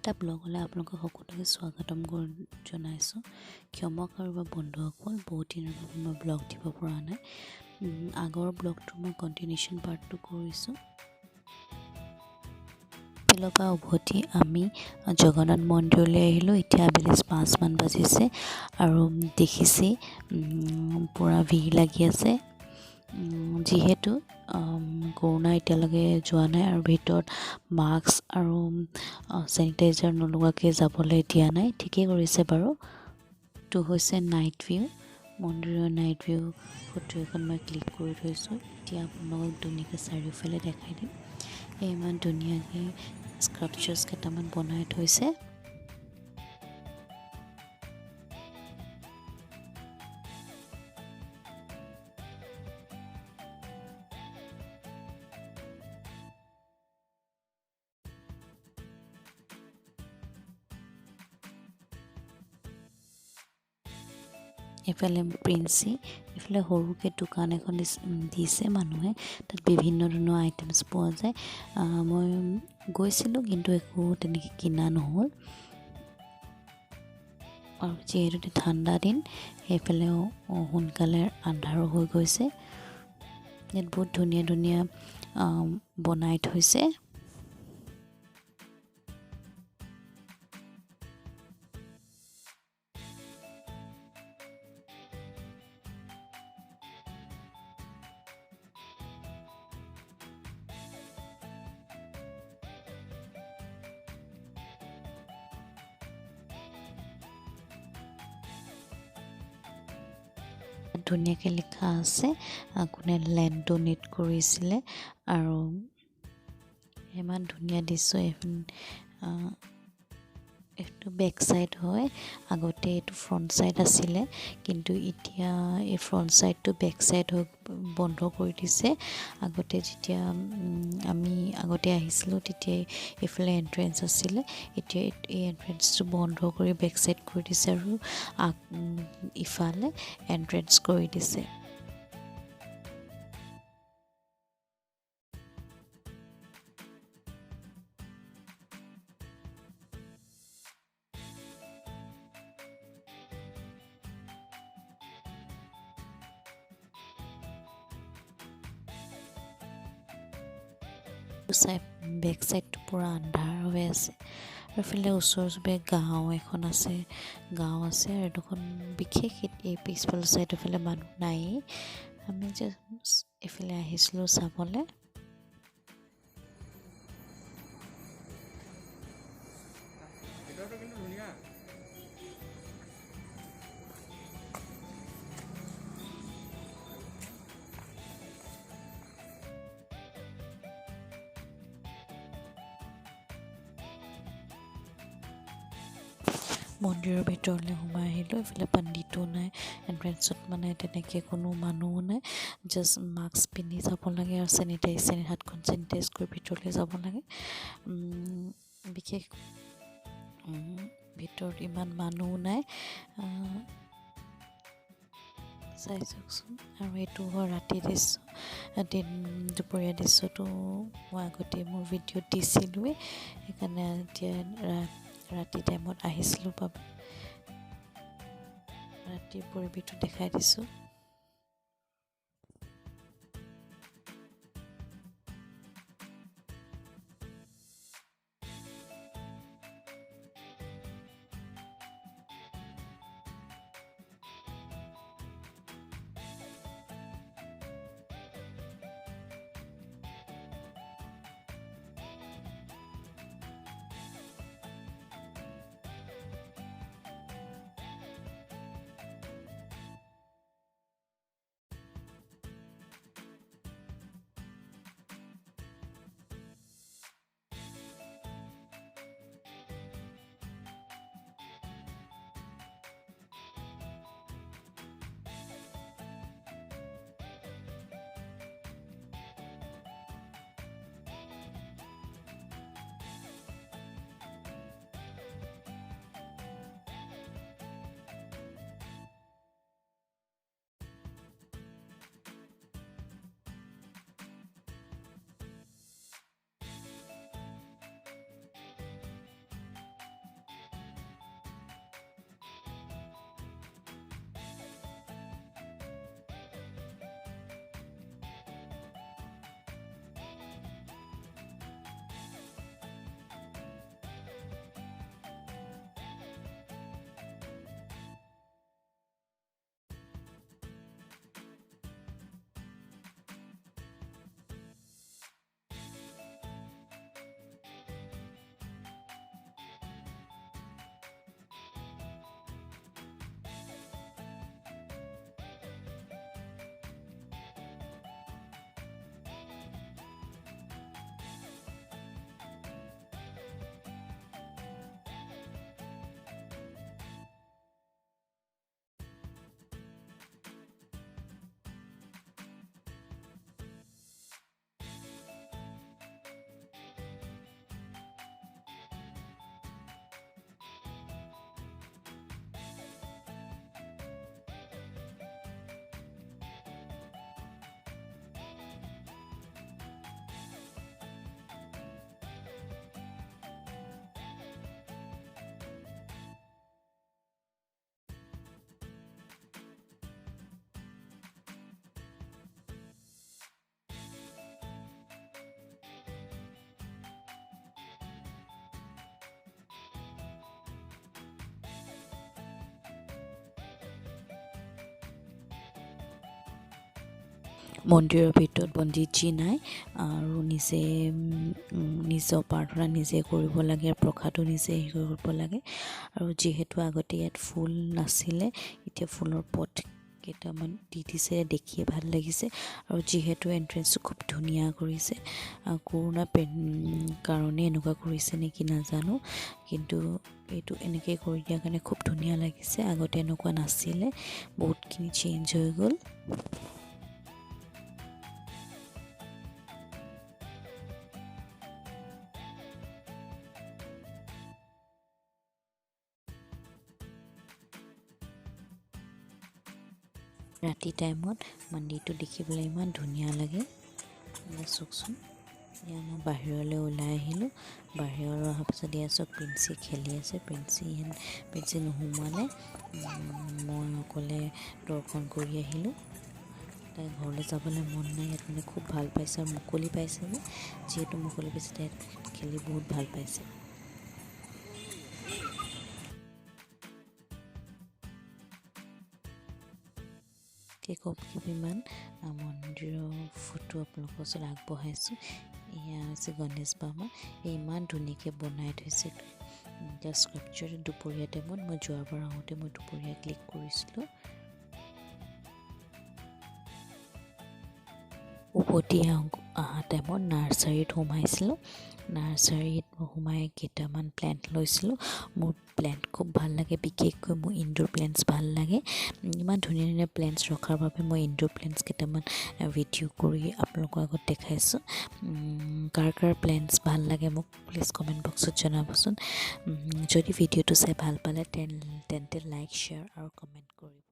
এটা ব্লগলৈ আপোনালোকক সকলোকে স্বাগতম জনাইছোঁ। ক্ষমা কৰিব বন্ধুসকল, বহুত দিনৰ বাবে মই ব্লগ দিব পৰা নাই। আগৰ ব্লগটো মই কণ্টিনিউশ্যন পাৰ্টটো কৰিছোঁ। হোটেলৰ পৰা উভতি আমি জগন্নাথ মন্দিৰলৈ আহিলোঁ। এতিয়া আবেলি 5মান বাজিছে আৰু দেখিছেই পূৰা ভিৰ লাগি আছে। যিহেতু কৰোণা এতিয়ালৈকে যোৱা নাই আৰু ভিতৰত মাস্ক আৰু চেনিটাইজাৰ নলগাকৈ যাবলৈ দিয়া নাই। ঠিকেই কৰিছে বাৰু। এইটো হৈছে নাইট ভিউ, মন্দিৰৰ নাইট ভিউ ফটো এখন মই ক্লিক কৰি থৈছোঁ। এতিয়া আপোনালোকক ধুনীয়াকৈ চাৰিওফালে দেখাই দিম। ইমান ধুনীয়াকৈ স্কাল্পচাৰ্ছ কেইটামান বনাই থৈছে। এইফালে প্ৰিন্সি, এইফালে সৰুকৈ দোকান এখন দিছে মানুহে। তাত বিভিন্ন ধৰণৰ আইটেমছ পোৱা যায়। মই গৈছিলোঁ কিন্তু একো তেনেকৈ কিনা নহ'ল। আৰু যিহেতু ঠাণ্ডা দিন, সেইফালেও সোনকালে আন্ধাৰো হৈ গৈছে। ইয়াত বহুত ধুনীয়া ধুনীয়া বনাই থৈছে। ধুনীয়াকৈ লিখা আছে কোনে লেণ্ড ডনেট কৰিছিলে। আৰু ইমান ধুনীয়া দৃশ্য। এইটো বেক চাইড হয়, আগতে এইটো ফ্ৰণ্ট চাইড আছিলে, কিন্তু এতিয়া এই ফ্ৰণ্ট চাইডটো বেক চাইড হৈ বন্ধ কৰি দিছে। আগতে যেতিয়া আমি আগতে আহিছিলোঁ তেতিয়া এইফালে এণ্ট্ৰেঞ্চ আছিলে। এতিয়া এই এণ্ট্ৰেঞ্চটো বন্ধ কৰি বেক চাইড কৰি দিছে আৰু ইফালে এণ্ট্ৰেঞ্চ কৰি দিছে। বেক চাইডটো পূৰা আন্ধাৰ হৈ আছে। আৰু এইফালে ওচৰ চুবুৰীয়া গাঁও এখন আছে, গাঁও আছে আৰু এইডোখন বিশেষ এই পিছফালৰ চাইডৰ ফালে মানুহ নায়েই। আমি জাষ্ট এইফালে আহিছিলোঁ চাবলৈ। মন্দিৰৰ ভিতৰলৈ সোমাই আহিলোঁ। এইফালে পণ্ডিতো নাই এণ্ট্ৰেঞ্চত, মানে তেনেকৈ কোনো মানুহো নাই। জাষ্ট মাস্ক পিন্ধি যাব লাগে আৰু হাতখন চেনিটাইজ কৰি ভিতৰলৈ যাব লাগে। বিশেষ ভিতৰত ইমান মানুহো নাই। চাই চাওকচোন। আৰু এইটো হয় ৰাতিৰ দৃশ্য। দুপৰীয়া দৃশ্যটো মই আগতে মোৰ ভিডিঅ'ত দিছিলোঁৱেই, সেইকাৰণে এতিয়া ৰাতি টাইমত আহিছিলোঁ বাবে ৰাতিৰ পৰিৱেশটো দেখাই দিছোঁ। মন্দিৰৰ ভিতৰত পণ্ডিতজী নাই আৰু নিজৰ প্ৰাৰ্থনা নিজে কৰিব লাগে, প্ৰসাদো নিজে কৰিব লাগে। আৰু যিহেতু আগতে ইয়াত ফুল নাছিলে, এতিয়া ফুলৰ পট কেইটামান দি দিছে, দেখিয়ে ভাল লাগিছে। আৰু যিহেতু এণ্ট্ৰেঞ্চটো খুব ধুনীয়া কৰিছে, কৰোণা কাৰণে এনেকুৱা কৰিছে নেকি নাজানো, কিন্তু এইটো এনেকৈ কৰি দিয়াৰ কাৰণে খুব ধুনীয়া লাগিছে। আগতে এনেকুৱা নাছিলে, বহুতখিনি চেঞ্জ হৈ গ'ল। ৰাতি টাইমত মন্দিৰটো দেখিবলৈ ইমান ধুনীয়া লাগে। চাওকচোন, এতিয়া মই বাহিৰলৈ ওলাই আহিলোঁ। বাহিৰলৈ অহাৰ পাছত দিয়া চাওক প্ৰিন্সি খেলি আছে। প্ৰিন্সি নোসোমালে, মই অকলে দৰ্শন কৰি আহিলোঁ। তাই ঘৰলৈ যাবলৈ মন নাই, ইয়াত মানে খুব ভাল পাইছে আৰু মুকলি পাইছে যে, যিহেতু মুকলি পাইছে তাই খেলি বহুত ভাল পাইছে। কেইবামান মন্দিৰৰ ফটো আপোনালোকৰ ওচৰত আগবঢ়াইছোঁ। এয়া হৈছে গণেশ বাবা, ইমান ধুনীয়াকৈ বনাই থৈছে। এতিয়া স্ক্ৰাপচাৰ দুপৰীয়া টাইমত মই যোৱাবাৰ আহোঁতে মই দুপৰীয়া ক্লিক কৰিছিলোঁ। উভতি অহা টাইমত নাৰ্চাৰীত সোমাইছিলোঁ। নাৰ্চাৰীত সোমাই কেইটামান প্লেণ্ট লৈছিলোঁ। মোৰ প্লেণ্ট খুব ভাল লাগে, বিশেষকৈ মোৰ ইনডোৰ প্লেণ্টছ ভাল লাগে। ইমান ধুনীয়া ধুনীয়া প্লেণ্টছ ৰখাৰ বাবে মই ইনডোৰ প্লেণ্টছ কেইটামান ভিডিঅ' কৰি আপোনালোকৰ আগত দেখাইছোঁ। কাৰ প্লেণ্টছ ভাল লাগে মোক প্লিজ কমেণ্ট বক্সত জনাবচোন। যদি ভিডিঅ'টো চাই ভাল পালে তেন্তে লাইক, শ্বেয়াৰ আৰু কমেণ্ট কৰিব।